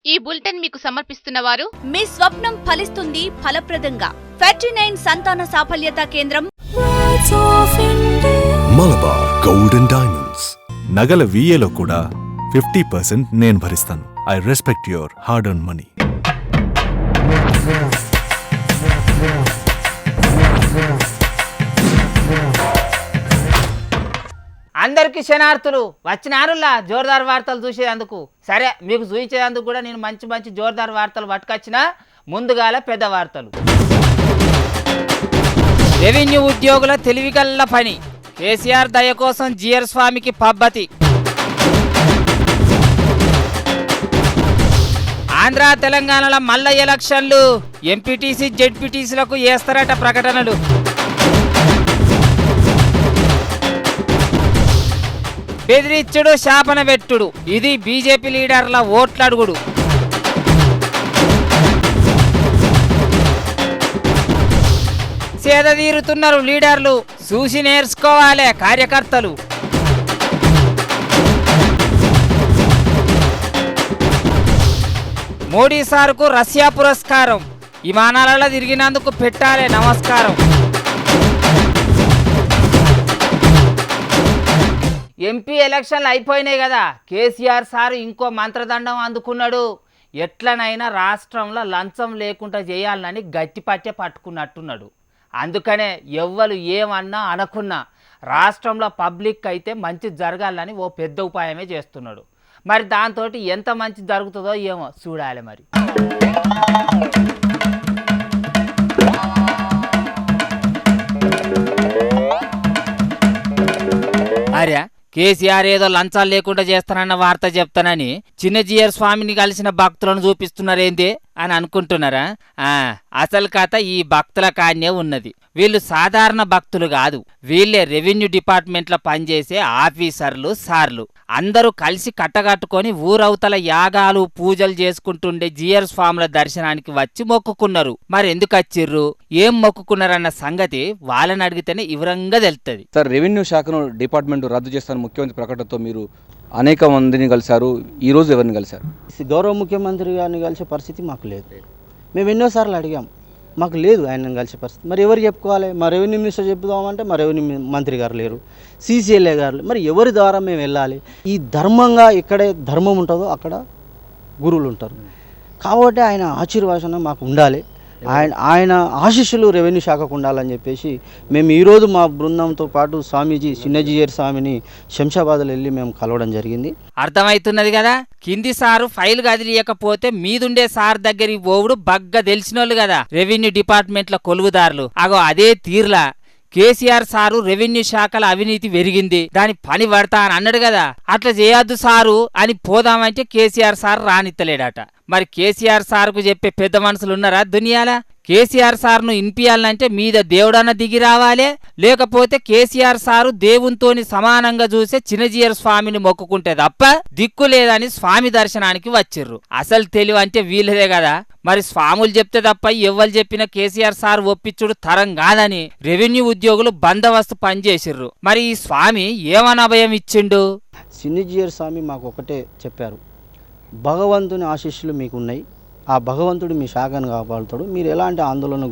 ఈ బులెటిన్ మీకు సమర్పిస్తున్న వారు మీ స్వప్నం ఫలిస్తుంది ఫలప్రదంగా 39 సంతాన సాఫల్యత కేంద్రం మలబార్ గోల్డెన్ డైమండ్స్. నగల VAలో కూడా 50% నేను భరిస్తాను. I respect your hard earn money. అందరికి శనార్థులు వచ్చినారులా జోర్దార్ వార్తలు చూసేందుకు. సరే, మీకు చూపించేందుకు కూడా నేను మంచి మంచి జోర్దార్ వార్తలు పట్టుకొచ్చిన. ముందుగాల పెద్ద వార్తలు. రెవెన్యూ ఉద్యోగుల తెలివిగల్ల పని. కేసీఆర్ దయ కోసం జిఆర్ స్వామికి పబ్బతి. ఆంధ్ర తెలంగాణల మల్ల ఎలక్షన్లు. ఎంపీటీసీ జెడ్పీటీసీలకు వేస్తారట ప్రకటనలు. బెదిరిచ్చుడు శాపన పెట్టుడు. ఇది బీజేపీ లీడర్ల ఓట్లడుగుడు. సేద తీరుతున్నారు లీడర్లు. చూసి నేర్చుకోవాలి కార్యకర్తలు. మోడీ సార్కు రష్యా పురస్కారం. విమానాలలో తిరిగినందుకు పెట్టాలి నమస్కారం. ఎంపీ ఎలక్షన్లు అయిపోయినాయి కదా. కేసీఆర్ సారు ఇంకో మంత్రదండం అందుకున్నాడు. ఎట్లనైనా రాష్ట్రంలో లంచం లేకుండా చేయాలని గట్టిపట్టే పట్టుకున్నట్టున్నాడు. అందుకనే ఎవ్వరు ఏమన్నా అనుకున్నా రాష్ట్రంలో పబ్లిక్ అయితే మంచి జరగాలని ఓ పెద్ద ఉపాయమే చేస్తున్నాడు. మరి దాంతో ఎంత మంచి జరుగుతుందో ఏమో చూడాలి మరి. అరే, కేసీఆర్ ఏదో లంచాలు లేకుండా చేస్తానన్న వార్త చెప్తానని చిన్నజీఆర్ స్వామిని కలిసిన భక్తులను చూపిస్తున్నారేంది అని అనుకుంటున్నారా? అసలు కథ ఈ భక్తుల కాన్నే ఉన్నది. వీళ్ళు సాధారణ భక్తులు కాదు. వీళ్ళే రెవెన్యూ డిపార్ట్మెంట్లో పనిచేసే ఆఫీసర్లు, సార్లు. అందరూ కలిసి కట్టగట్టుకొని ఊరవతల యాగాలు పూజలు చేసుకుంటుండే జిఆర్ స్వాముల దర్శనానికి వచ్చి మొక్కుకున్నారు. మరి ఎందుకు వచ్చిర్రు, ఏం మొక్కుకున్నారన్న సంగతి వాళ్ళని అడిగితేనే వివరంగా తెలుస్తుంది. సార్, రెవెన్యూ శాఖను డిపార్ట్మెంట్ రద్దు చేస్తాను ముఖ్యమంత్రి ప్రకటనతో మీరు అనేక మందిని కలిశారు. ఈరోజు ఎవరిని కలిశారు? గౌరవ ముఖ్యమంత్రి గారిని కలిసే పరిస్థితి మాకు లేదు. మేము ఎన్నోసార్లు అడిగాం, మాకు లేదు ఆయనను కలిసే పరిస్థితి. మరి ఎవరు చెప్పుకోవాలి? మా రెవెన్యూ మినిస్టర్ చెప్పుదామంటే మా రెవెన్యూ మంత్రి గారు లేరు, CCLA గారు. మరి ఎవరి ద్వారా మేము వెళ్ళాలి? ఈ ధర్మంగా ఎక్కడే ధర్మం ఉంటుందో అక్కడ గురువులు ఉంటారు. కాబట్టి ఆయన ఆశీర్వాదం మాకు ఉండాలి. ఆయన ఆశీస్సులు రెవెన్యూ శాఖకు ఉండాలని చెప్పేసి మేము ఈరోజు మా బృందంతో పాటు స్వామీజీ చిన్నజీయర్ స్వామిని శంషాబాద్లో వెళ్ళి మేము కలవడం జరిగింది. అర్థమవుతున్నది కదా. కింది సారు ఫైల్ కదిలియకపోతే మీదుండే సార్ దగ్గరికి పోవుడు బగ్గా తెలిసినోళ్ళు కదా రెవెన్యూ డిపార్ట్మెంట్ల కొలువుదారులు. అగో అదే తీర్లా కేసీఆర్ సారు రెవెన్యూ శాఖల అవినీతి పెరిగింది, దాని పని పడతా అని అన్నాడు కదా. అట్లా చేయొద్దు సారు అని పోదామంటే కేసీఆర్ సార్ రానిత్తలేడట. మరి కేసీఆర్ సార్కు చెప్పే పెద్ద మనుషులు ఉన్నారా దునియాల? కేసీఆర్ సార్ను ఇన్పియాలంటే మీద దేవుడన్న దిగి రావాలే, లేకపోతే కేసీఆర్ సారు దేవునితోని సమానంగా చూసే చిన్నజీయర్ స్వామిని మొక్కుకుంటే తప్ప దిక్కు లేదని స్వామి దర్శనానికి వచ్చిర్రు. అసలు తెలివి అంటే వీళ్ళదే కదా. మరి స్వాములు చెప్తే తప్ప ఎవ్వరు చెప్పిన కేసీఆర్ సార్ ఒప్పించుడు తరం కాదని రెవెన్యూ ఉద్యోగులు బందోబస్తు పనిచేసిర్రు. మరి ఈ స్వామి ఏమని అభయం ఇచ్చిండు? చిన్నజీయర్ స్వామి మాకు ఒకటే చెప్పారు, భగవంతుని ఆశీస్సులు మీకున్నాయి, ఆ భగవంతుడు మీ శాఖను కాపాడుతాడు, మీరు ఎలాంటి ఆందోళన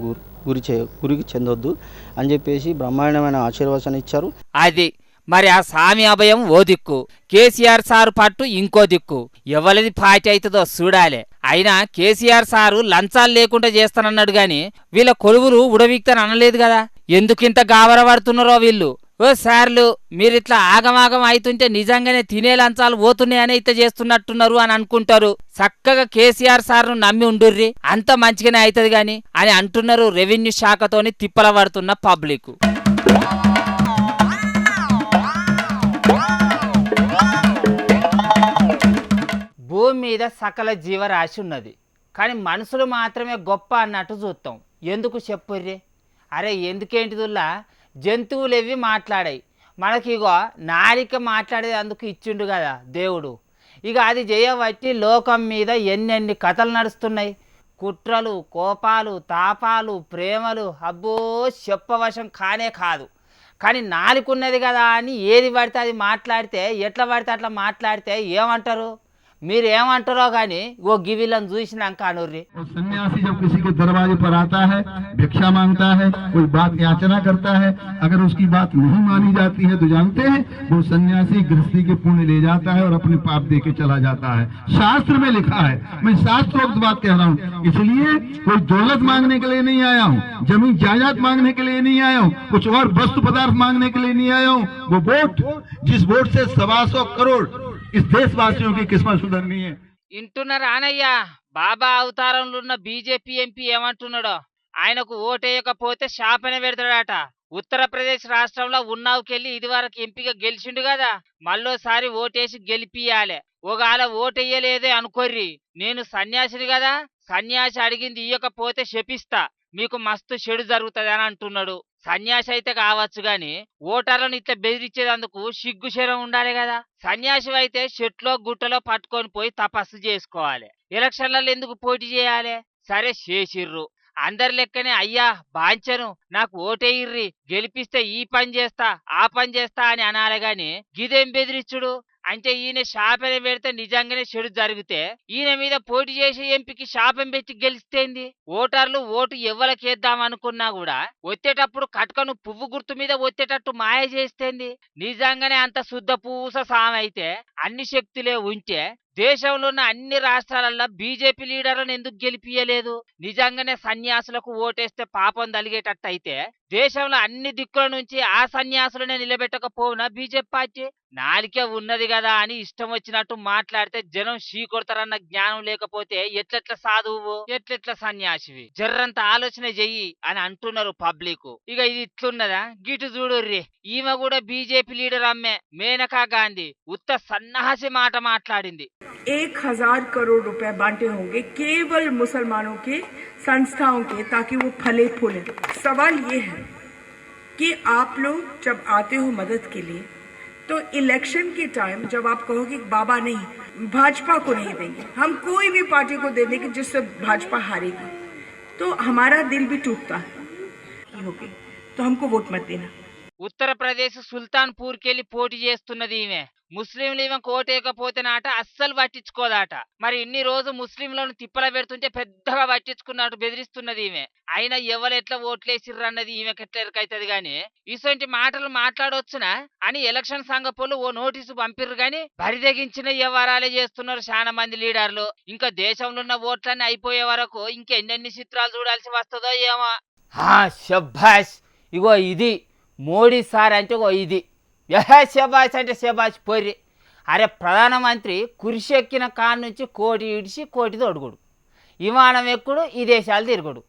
గురికి చెందొద్దు అని చెప్పేసి బ్రహ్మాండమైన ఆశీర్వచనం ఇచ్చారు. అది మరి ఆ స్వామి అభయం ఓ దిక్కు, కేసీఆర్ సారు పట్టు ఇంకో దిక్కు. ఎవరిది పార్టీ అవుతుందో చూడాలి. అయినా కేసీఆర్ సారు లంచాలు లేకుండా చేస్తానన్నాడు గాని వీళ్ళ కొలువులు ఉడవిక్తని అనలేదు కదా. ఎందుకింత గాబరపడుతున్నారో వీళ్ళు. ఓ సార్లు, మీరిట్లా ఆగమాగం అవుతుంటే నిజంగానే తినే లంచాలు పోతున్నాయని ఇట్లా చేస్తున్నట్టున్నారు అని అనుకుంటారు. చక్కగా కేసీఆర్ సార్ను నమ్మి ఉండుర్రి, అంత మంచిగానే అవుతుంది గాని అని అంటున్నారు రెవెన్యూ శాఖతోని తిప్పల పడుతున్న పబ్లిక్. భూమి మీద సకల జీవరాశి ఉన్నది, కానీ మనుషులు మాత్రమే గొప్ప అన్నట్టు చూస్తాం. ఎందుకు చెప్పుర్రే? అరే ఎందుకేంటిదుల్లా, జంతువులేవి మాట్లాడాయి, మనకి ఇగో నాలిక మాట్లాడేది అందుకు ఇచ్చిండు కదా దేవుడు. ఇక అది చేయబట్టి లోకం మీద ఎన్నెన్ని కథలు నడుస్తున్నాయి. కుట్రలు, కోపాలు, తాపాలు, ప్రేమలు, అబ్బో చెప్పవశం కానే కాదు. కానీ నాలుకున్నది కదా అని ఏది పడితే అది మాట్లాడితే, ఎట్లా పడితే అట్లా మాట్లాడితే ఏమంటారు? మీరేమంటారో కానీ ఓ గివిలను చూసినాక అనుర్రి. और सन्यासी जब किसी के दरवाजे पर आता है, भिक्षा मांगता है, कोई बात याचना करता है, अगर उसकी बात नहीं मानी जाती है तो जानते हैं वो सन्यासी गृहस्थी के पुण्य ले जाता है और अपने पाप दे के चला जाता है। शास्त्र में लिखा है, मैं शास्त्रोक्त बात कह रहा हूँ, इसलिए कोई दौलत मांगने के लिए नहीं आया हूँ, जमीन जायदाद मांगने के लिए नहीं आया हूँ, कुछ और वस्तु पदार्थ मांगने के लिए नहीं आया हूँ। वो वोट, जिस वोट से 125 करोड़ इस देशवासियों की किस्मत सुधरनी है। వింటున్నారా అనయ్యా? బాబా అవతారంలో ఉన్న బీజేపీ ఎంపీ ఏమంటున్నాడో, ఆయనకు ఓటేయకపోతే శాపనే పెడతాడట. ఉత్తరప్రదేశ్ రాష్ట్రంలో ఉన్నావుకెళ్ళి ఇది వరకు ఎంపీగా గెలిచిండు కదా, మళ్ళోసారి ఓటేసి గెలిపియాలే. ఒకవేళ ఓటేయలేదే అనుకోర్రి, నేను సన్యాసిని కదా, సన్యాసి అడిగింది ఇయ్యకపోతే శపిస్తా, మీకు మస్తు చెడు జరుగుతుంది అని అంటున్నాడు. సన్యాసి అయితే కావచ్చు గాని ఓటర్లను ఇట్లా బెదిరించేందుకు సిగ్గు శరం ఉండాలి కదా. సన్యాసి అయితే చెట్లో గుట్టలో పట్టుకొని పోయి తపస్సు చేసుకోవాలి. ఎలక్షన్లలో ఎందుకు పోటీ చేయాలి? సరే చేసిర్రు, అందరి లెక్కనే అయ్యా బాంచను నాకు ఓటేయిర్రి, గెలిపిస్తే ఈ పని చేస్తా ఆ పని చేస్తా అని అనాలి గాని గిదేం బెదిరించుడు? అంటే ఈయన శాపం పెడితే నిజంగానే చెడు జరిగితే ఈయన మీద పోటీ చేసే ఎంపీకి శాపం పెట్టి గెలిస్తేంది? ఓటర్లు ఓటు ఎవ్వలకేద్దాం అనుకున్నా కూడా వచ్చేటప్పుడు కట్కను పువ్వు గుర్తు మీద వచ్చేటట్టు మాయ చేస్తేంది? నిజంగానే అంత శుద్ధ పూస సామైతే అన్ని శక్తులే ఉంటే దేశంలో ఉన్న అన్ని రాష్ట్రాలలో బీజేపీ లీడర్లను ఎందుకు గెలిపియలేదు? నిజంగానే సన్యాసులకు ఓటేస్తే పాపం తలిగేటట్టు అయితే దేశంలో అన్ని దిక్కుల నుంచి ఆ సన్యాసులనే నిలబెట్టకపోవునా బీజేపీ పార్టీ? నాలికే ఉన్నది కదా అని ఇష్టం వచ్చినట్టు మాట్లాడితే జనం షీ కొడతారన్న జ్ఞానం లేకపోతే ఎట్లెట్ల సాధువు, ఎట్లెట్ల సన్యాసివి? జర్రంత ఆలోచన చెయ్యి అని అంటున్నారు పబ్లిక్. ఇక ఇది ఇట్లున్నదా? గిటు చూడుర్రి, ఈమె కూడా బీజేపీ లీడర్ అమ్మే మేనకా గాంధీ ఉత్త సన్నాసి మాట మాట్లాడింది. 1000 करोड़ रुपए बांटे होंगे केवल मुसलमानों के संस्थाओं के, ताकि वो फले फूले। सवाल ये है कि आप लोग जब आते हो मदद के लिए तो इलेक्शन के टाइम जब आप कहोगे बाबा नहीं, भाजपा को नहीं देंगे, हम कोई भी पार्टी को दे देंगे जिससे भाजपा हारेगी, तो हमारा दिल भी टूटता है होगी, तो हमको वोट मत देना। ఉత్తరప్రదేశ్ సుల్తాన్పూర్ కెళ్ళి పోటీ చేస్తున్నది ఈమె. ముస్లింలు ఈమె కోటేయకపోతేనాట అస్సలు పట్టించుకోదాట. మరి ఇన్ని రోజు ముస్లింలను తిప్పల పెడుతుంటే పెద్దగా పట్టించుకున్నట్టు బెదిరిస్తున్నది ఈమె. అయినా ఎవరెట్లా ఓట్లేసిర్రన్నది ఈమెకెట్లా ఎరకైతుంది గాని ఇటువంటి మాటలు మాట్లాడొచ్చునా అని ఎలక్షన్ సంఘపోలు ఓ నోటీసు పంపిర్రు గాని బరిదెగించిన వ్యవహారాలే చేస్తున్నారు చాలా మంది లీడర్లు. ఇంకా దేశంలో ఉన్న ఓట్లన్నీ అయిపోయే వరకు ఇంకెన్నెన్ని చిత్రాలు చూడాల్సి వస్తుందో ఏమో. శభాష్, ఇగో ఇది మోడీ సార్ అంటే ఓ ఇది శబాష్ అంటే శబాష్ పొర్రి. అరే ప్రధానమంత్రి కుర్చీ ఎక్కిన కాడ నుంచి కోటి ఇడిచి కోటి తొడుగుడు, విమానం ఎక్కుడు, ఈ దేశాలు తిరుగుడు.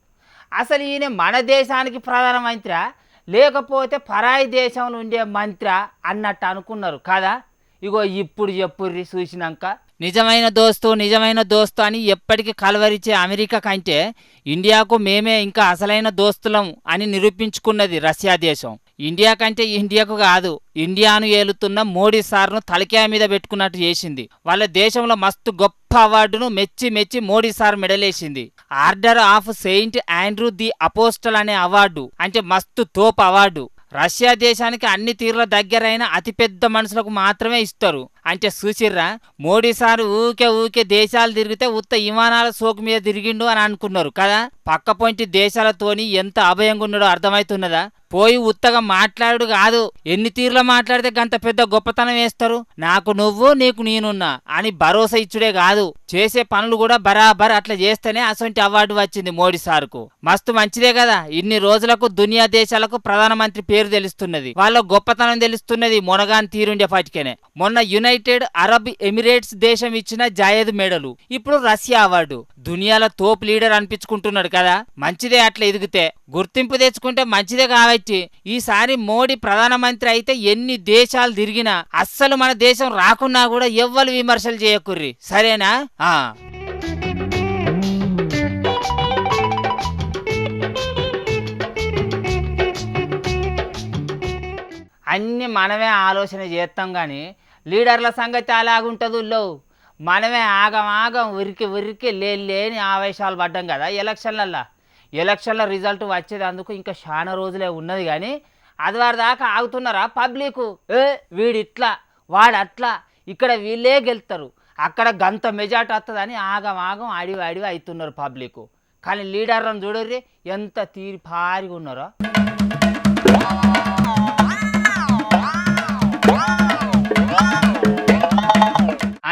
అసలు ఈయన మన దేశానికి ప్రధానమంత్రి లేకపోతే పరాయి దేశంలో ఉండే మంత్రి అన్నట్టు అనుకున్నారు కదా. ఇగో ఇప్పుడు చెప్పుర్రి చూసినాక. నిజమైన దోస్తు అని ఎప్పటికీ కలవరిచే అమెరికా కంటే ఇండియాకు మేమే ఇంకా అసలైన దోస్తులం అని నిరూపించుకున్నది రష్యా దేశం. ఇండియా కంటే ఇండియాకు కాదు, ఇండియాను ఏలుతున్న మోడీ సార్ను తలకాయ మీద పెట్టుకున్నట్టు చేసింది. వాళ్ళ దేశంలో మస్తు గొప్ప అవార్డును మెచ్చి మోడీ సార్ మెడలేసింది. Order of Saint Andrew the Apostle అనే అవార్డు, అంటే మస్తు తోపు అవార్డు. రష్యా దేశానికి అన్ని తీర్ల దగ్గరైన అతిపెద్ద మనుషులకు మాత్రమే ఇస్తారు. అంటే చూసిర్రా, మోడీ సార్ ఊకే దేశాలు తిరిగితే ఉత్త విమానాల సోకు మీద తిరిగిండు అని అనుకున్నారు కదా. పక్క పొంటి దేశాలతోని ఎంత అభయంగా ఉన్నాడో అర్థమవుతున్నదా? పోయి ఉత్తగా మాట్లాడు కాదు, ఎన్ని తీర్ల మాట్లాడితే గంత పెద్ద గొప్పతనం వేస్తారు. నాకు నువ్వు నీకు నేనున్నా అని భరోసా ఇచ్చుడే కాదు, చేసే పనులు కూడా బరాబర్ అట్లా చేస్తేనే అసొంటి అవార్డు వచ్చింది మోడీ సార్కు. మస్తు మంచిదే కదా. ఇన్ని రోజులకు దునియా దేశాలకు ప్రధానమంత్రి పేరు తెలుస్తున్నది, వాళ్ళ గొప్పతనం తెలుస్తున్నది మొనగాని తీరుండే పటికేనే. మొన్న యునైటెడ్ అరబ్ ఎమిరేట్స్ దేశం ఇచ్చిన జాయేద్ మెడలు, ఇప్పుడు రష్యా అవార్డు. దునియాలో తోపు లీడర్ అనిపించుకుంటున్నాడు కదా. మంచిదే, అట్లా ఎదిగితే గుర్తింపు తెచ్చుకుంటే మంచిదే కాబట్టి ఈసారి మోడీ ప్రధానమంత్రి అయితే ఎన్ని దేశాలు తిరిగినా అస్సలు మన దేశం రాకున్నా కూడా ఎవ్వరు విమర్శలు చేయకుర్రి, సరేనా? అన్ని మనమే ఆలోచన చేస్తాం కానీ లీడర్ల సంగతి అలాగుంటుందో. మనమే ఆగం ఉరికి లేని ఆవేశాలు పడ్డాం కదా ఎలక్షన్ల రిజల్ట్ వచ్చేది అందుకు ఇంకా చాలా రోజులే ఉన్నది. కానీ అది వారి దాకా ఆగుతున్నారా పబ్లిక్? వీడిట్లా వాడట్లా, ఇక్కడ వీళ్ళే గెలుస్తారు అక్కడ గంత మెజార్టీ వస్తుందని ఆగం ఆగం అడివి అడివి అవుతున్నారు పబ్లిక్. కానీ లీడర్లను చూడర్రి ఎంత తీరి పారిగా ఉన్నారో.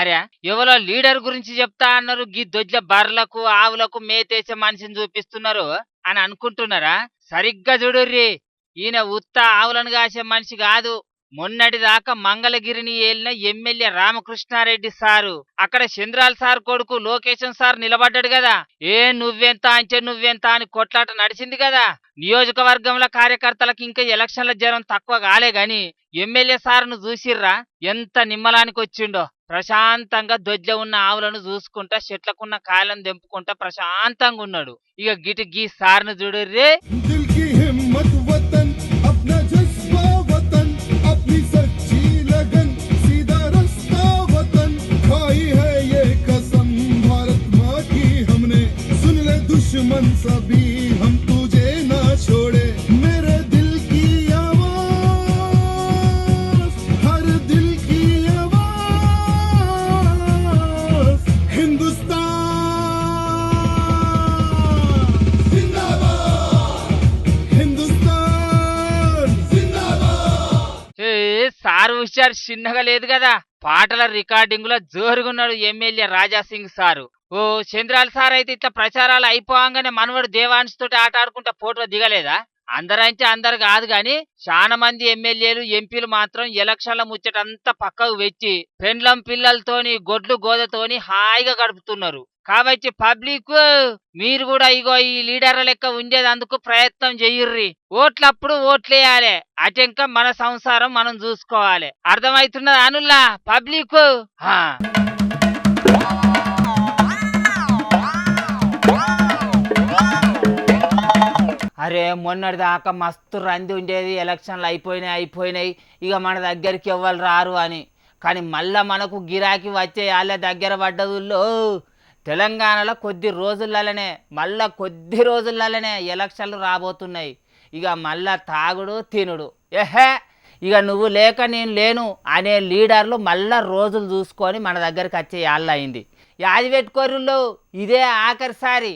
అరే ఎవరో లీడర్ గురించి చెప్తా అన్నారు, గీ దొడ్ల బర్లకు ఆవులకు మేతేసే మనిషిని చూపిస్తున్నారు అని అనుకుంటున్నారా? సరిగ్గా చూడుర్రి, ఈయన ఉత్త ఆవులను కాసే మనిషి కాదు. మొన్నటి దాకా మంగళగిరిని ఏలిన ఎమ్మెల్యే రామకృష్ణారెడ్డి సారు, అక్కడ చంద్రాల సార్ కొడుకు లోకేషన్ సార్ నిలబడ్డాడు కదా. నువ్వెంత అంటే నువ్వెంత అని కొట్లాట నడిచింది కదా. నియోజకవర్గంలో కార్యకర్తలకు ఇంకా ఎలక్షన్ల జ్వరం తక్కువ కాలే గాని ఎమ్మెల్యే సార్ను చూసిర్రా ఎంత నిమ్మలానికి వచ్చిండో. ప్రశాంతంగా దొడ్ల ఉన్న ఆవులను చూసుకుంటా చెట్లకున్న కాయలను తెంపుకుంటా ప్రశాంతంగా ఉన్నాడు. ఇక గిటి గీ సార్ను చూడుర్రే. दुश्मन सभी हम तुझे ना छोड़े मेरे दिल की आवाज हर दिल की आवाज हिंदुस्तान जिंदाबाद हिंदुस्तान जिंदाबाद. సారు హుషారు చిన్నగా లేదు కదా. పాటల రికార్డింగ్ లో జోరుగున్నాడు ఎమ్మెల్యే రాజాసింగ్ సారు. ఓ చంద్రాల సార్ అయితే ఇట్లా ప్రచారాలు అయిపోగానే మనవడు దేవాంశ్ తోటి ఆట ఆడుకుంటా ఫోటో దిగలేదా? అందరంటే అందరు కాదు గాని చాలా మంది ఎమ్మెల్యేలు ఎంపీలు మాత్రం ఎలక్షన్ల ముచ్చటంతా పక్కకు వెచ్చి పెండ్లం పిల్లలతోని గొడ్లు గోదతోని హాయిగా గడుపుతున్నారు. కాబట్టి పబ్లిక్ మీరు కూడా ఇగో ఈ లీడర్ల లెక్క ఉండేదందుకు ప్రయత్నం చెయ్యుర్రి. ఓట్లప్పుడు ఓట్లేయాలి, అటెంక మన సంసారం మనం చూసుకోవాలి. అర్థమవుతున్నది అనుల్లా పబ్లిక్? అరే మొన్నటి దాకా మస్తు రంది ఉండేది, ఎలక్షన్లు అయిపోయినాయి ఇక మన దగ్గరికి ఎవ్వరు రారు అని. కానీ మళ్ళా మనకు గిరాకీ వచ్చే వాళ్ళ దగ్గర పడ్డదుల్లో తెలంగాణలో కొద్ది రోజులనే ఎలక్షన్లు రాబోతున్నాయి. ఇక మళ్ళా తాగుడు తినుడు ఇక నువ్వు లేక నేను లేను అనే లీడర్లు మళ్ళా రోజులు చూసుకొని మన దగ్గరికి వచ్చే వాళ్ళ అయింది. యాది పెట్టుకోరులో ఇదే ఆఖరిసారి.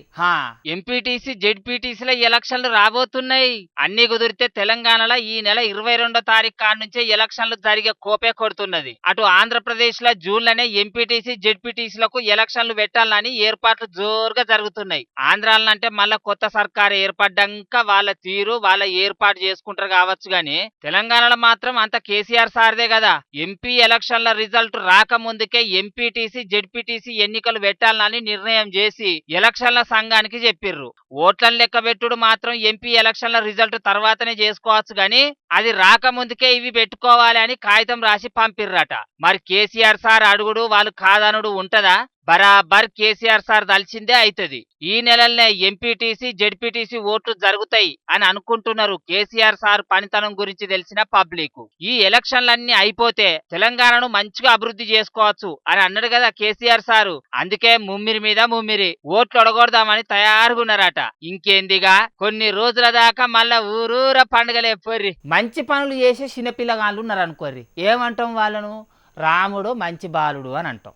ఎంపీటీసీ జెడ్పీటీసీల ఎలక్షన్లు రాబోతున్నాయి. అన్ని కుదిరితే తెలంగాణలో ఈ నెల 22వ తారీఖు కాడ నుంచే ఎలక్షన్లు జరిగే కోపే కొడుతున్నది. అటు ఆంధ్రప్రదేశ్ లో జూన్లోనే ఎంపీటీసీ జెడ్పీటీసీలకు ఎలక్షన్లు పెట్టాలని ఏర్పాట్లు జోరుగా జరుగుతున్నాయి. ఆంధ్రాలంటే మళ్ళా కొత్త సర్కారు ఏర్పడ్డాక వాళ్ళ తీరు వాళ్ళ ఏర్పాటు చేసుకుంటారు కావచ్చు గాని తెలంగాణలో మాత్రం అంత కేసీఆర్ సార్దే కదా. ఎంపీ ఎలక్షన్ల రిజల్ట్ రాకముందుకే ఎంపీటీసీ జెడ్పీటీసీ ఎన్నికలు పెట్టాలని నిర్ణయం చేసి ఎలక్షన్ల సంఘానికి చెప్పిర్రు. ఓట్లను లెక్క పెట్టుడు మాత్రం ఎంపీ ఎలక్షన్ల రిజల్ట్ తర్వాతనే చేసుకోవచ్చు గాని అది రాకముందుకే ఇవి పెట్టుకోవాలి అని కాగితం రాసి పంపిర్రట. మరి కేసీఆర్ సార్ అడుగుడు వాళ్ళు కాదనుడు ఉంటదా? బరాబర్ కేసీఆర్ సార్ దలిచిందే అవుతుంది. ఈ నెలలనే ఎంపీటీసీ జెడ్పీటీసీ ఓట్లు జరుగుతాయి అని అనుకుంటున్నారు కేసీఆర్ సార్ పనితనం గురించి తెలిసిన పబ్లిక్. ఈ ఎలక్షన్లన్నీ అయిపోతే తెలంగాణను మంచిగా అభివృద్ధి చేసుకోవచ్చు అని అన్నాడు కదా కేసీఆర్ సారు. అందుకే ముమ్మిరి మీద ముమ్మిరి ఓట్లు ఒడగొడదామని తయారుగున్నారట. ఇంకేందిగా కొన్ని రోజుల దాకా మళ్ళా ఊరూర పండుగలే పొర్రి. మంచి పనులు చేసే చిన్నపిల్లగాళ్ళు ఉన్నారు అనుకోర్రి, ఏమంటాం వాళ్ళను? రాముడు మంచి బాలుడు అని అంటాం.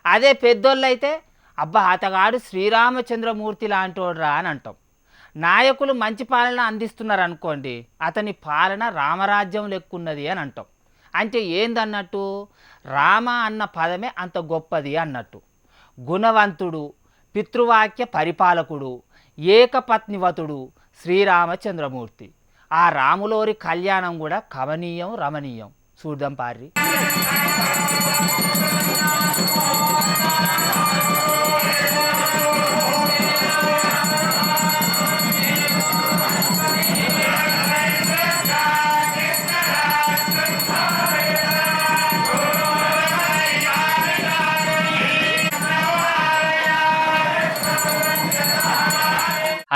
అదే పెద్దోళ్ళు అయితే అబ్బా అతగాడు శ్రీరామచంద్రమూర్తి లాంటోడ్రా అని అంటాం. నాయకులు మంచి పాలన అందిస్తున్నారు అనుకోండి, అతని పాలన రామరాజ్యం లెక్కున్నది అని అంటాం. అంటే ఏందన్నట్టు? రామ అన్న పదమే అంత గొప్పది అన్నట్టు. గుణవంతుడు, పితృవాక్య పరిపాలకుడు, ఏకపత్నివతుడు శ్రీరామచంద్రమూర్తి. ఆ రాములోరి కళ్యాణం కూడా కమనీయం రమణీయం. చూద్దాం పారి.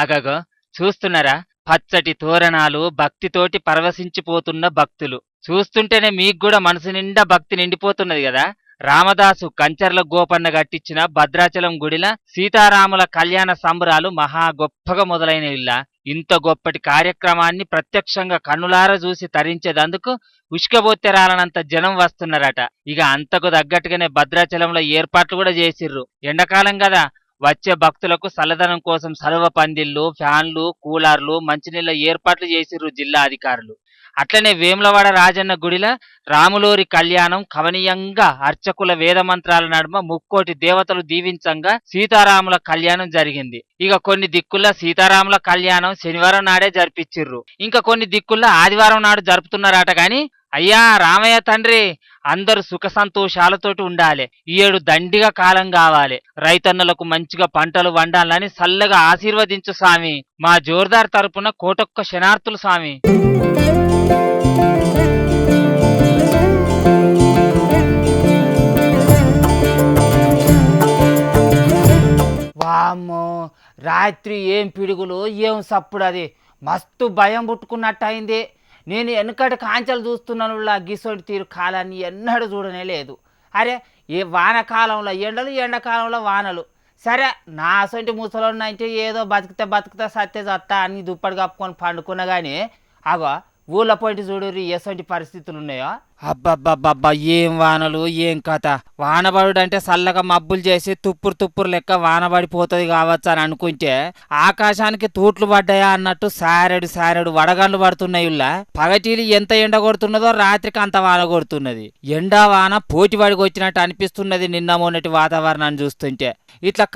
అగగో చూస్తున్నారా, పచ్చటి తోరణాలు, భక్తితోటి పరవశించిపోతున్న భక్తులు. చూస్తుంటేనే మీకు కూడా మనసు నిండా భక్తి నిండిపోతున్నది కదా. రామదాసు కంచర్ల గోపన్న కట్టించిన భద్రాచలం గుడిల సీతారాముల కళ్యాణ సంబరాలు మహా గొప్పగా మొదలైనవిలా. ఇంత గొప్పటి కార్యక్రమాన్ని ప్రత్యక్షంగా కన్నులారా చూసి తరించేదందుకు ఉష్కబొత్తెరాలనంత జనం వస్తున్నారట. ఇక అంతకు తగ్గట్టుగానే భద్రాచలంలో ఏర్పాట్లు కూడా చేసిర్రు. ఎండాకాలం కదా, వచ్చే భక్తులకు చల్లదనం కోసం సర్వ పందిళ్లు, ఫ్యాన్లు, కూలర్లు, మంచినీళ్ళ ఏర్పాట్లు చేసిర్రు జిల్లా అధికారులు. అట్లనే వేములవాడ రాజన్న గుడిల రాములోరి కళ్యాణం కవనీయంగా అర్చకుల వేదమంత్రాల నడుమ ముక్కోటి దేవతలు దీవించంగా సీతారాముల కళ్యాణం జరిగింది. ఇక కొన్ని దిక్కుల్లో సీతారాముల కళ్యాణం శనివారం నాడే జరిపిచ్చిర్రు, ఇంకా కొన్ని దిక్కుల్లో ఆదివారం నాడు జరుపుతున్నారట. గాని అయ్యా రామయ్య తండ్రి, అందరూ సుఖ సంతోషాలతోటి ఉండాలి, ఈ ఏడు దండిగా కాలం కావాలి, రైతన్నలకు మంచిగా పంటలు వండాలని చల్లగా ఆశీర్వదించు స్వామి. మా జోర్దార్ తరపున కోటొక్క శనార్థులు స్వామి. వామ్మో, రాత్రి ఏం పిడుగులు ఏం సప్పుడు, అది మస్తు భయం పుట్టుకున్నట్టు అయింది. నేను వెనకటి కాంచెలు చూస్తున్నాను, గిసోటి తీరు కాలాన్ని ఎన్నడూ చూడనే లేదు. అరే, ఏ వానకాలంలో ఎండలు, ఎండాకాలంలో వానలు. సరే, నా అసొంటి ముసలోడినంటే ఏదో బతుకుతా సత్తే చత్తా అని దుప్పటి కప్పుకొని పండుకున్నా కానీ అగో ఊళ్ళో పోయి చూడు ఎసొంటి పరిస్థితులు ఉన్నాయో. అబ్బబ్బబ్బబ్బా, ఏం వానలు ఏం కథ. వానబడు అంటే చల్లగా మబ్బులు చేసి తుప్పురు లెక్క వానబడిపోతుంది కావచ్చు అని అనుకుంటే ఆకాశానికి తూట్లు పడ్డాయా అన్నట్టు సారెడు వడగండ్లు పడుతున్నాయి. పగటీలు ఎంత ఎండ కొడుతున్నదో రాత్రికి అంత వాన కొడుతున్నది. ఎండా వాన పోటీ పడికి వచ్చినట్టు అనిపిస్తున్నది నిన్న మొన్నటి వాతావరణాన్ని చూస్తుంటే. ఇట్లా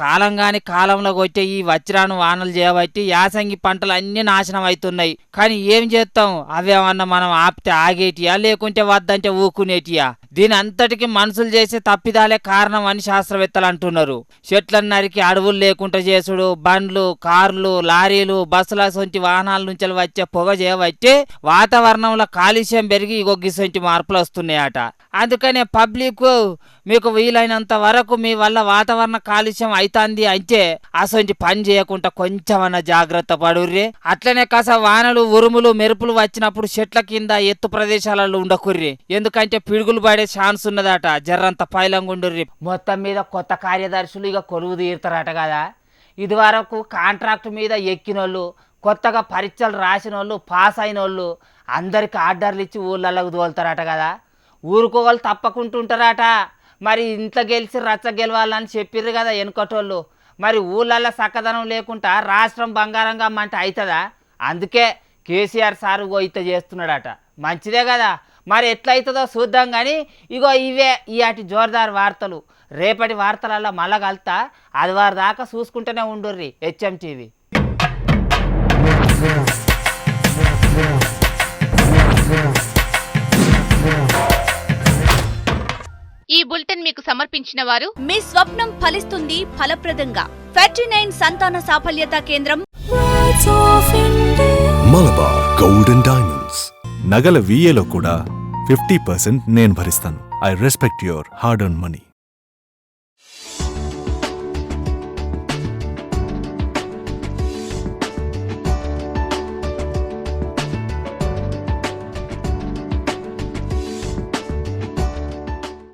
కాలంలో వచ్చే ఈ వజ్రాను వానలు చేయబట్టి యాసంగి పంటలు అన్ని నాశనం అవుతున్నాయి. కానీ ఏం చేస్తాం, అవేమన్నా మనం ఆపితే ఆగేటియా లేకుంటే వద్దంటే ఊకునేటియా? దీని అంతటికి మనుషులు చేసే తప్పిదాలే కారణం అని శాస్త్రవేత్తలు అంటున్నారు. చెట్లను నరికి అడవులు లేకుండా చేసుడు, బండ్లు, కార్లు, లారీలు, బస్సుల సొంటి వాహనాల నుంచి వచ్చే పొగ చేయబట్టి వాతావరణంలో కాలుష్యం పెరిగి ఇగొగ్గిసొంటి మార్పులు వస్తున్నాయట. అందుకనే పబ్లిక్ మీకు వీలైనంత వరకు మీ వల్ల వాతావరణ కాలుష్యం అవుతుంది అంటే అసొంటి పని చేయకుండా కొంచెమన్నా జాగ్రత్త పడుర్రి. అట్లనే కాస వానలు, ఉరుములు, మెరుపులు వచ్చినప్పుడు చెట్ల కింద ఎత్తు ప్రదేశాలలో ఉండకుర్రి, ఎందుకంటే పిడుగులు పడే ఛాన్స్ ఉన్నదట. జర్రంత పైలంగుండుర్రి. మొత్తం మీద కొత్త కార్యదర్శులు ఇక కొలువు తీరుతారట కదా. ఇది వరకు కాంట్రాక్ట్ మీద ఎక్కినోళ్ళు, కొత్తగా పరీక్షలు రాసిన వాళ్ళు, పాస్ అయిన వాళ్ళు అందరికి ఆర్డర్లు ఇచ్చి ఊళ్ళకు తోలుతారట కదా. ఊరుకోవాలి తప్పకుంటుంటారట. మరి ఇంట్లో గెలిచి రచ్చ గెలవాలని చెప్పిర్రు కదా వెనుకటోళ్ళు. మరి ఊళ్ళల్లో చక్కదనం లేకుండా రాష్ట్రం బంగారంగా అంటే అవుతుందా? అందుకే కేసీఆర్ సారు ఇత చేస్తున్నాడట. మంచిదే కదా, మరి ఎట్లయితుందో చూద్దాం. కానీ ఇగో ఇవే ఈటి జోర్దార్ వార్తలు. రేపటి వార్తలలో మళ్ళా కలుతా. ఆదివారం దాకా చూసుకుంటూనే ఉండుర్రి హెచ్ఎం టీవీ. ఈ బులెటిన్ మీకు సమర్పించిన వారు మీ స్వప్నం ఫలిస్తుంది ఫలప్రదంగా. 39 సంతాన సాఫల్యత కేంద్రం. Malabar gold and diamonds. నగల VAలో కూడా 50% నేను భరిస్తాను. I respect your hard earn money.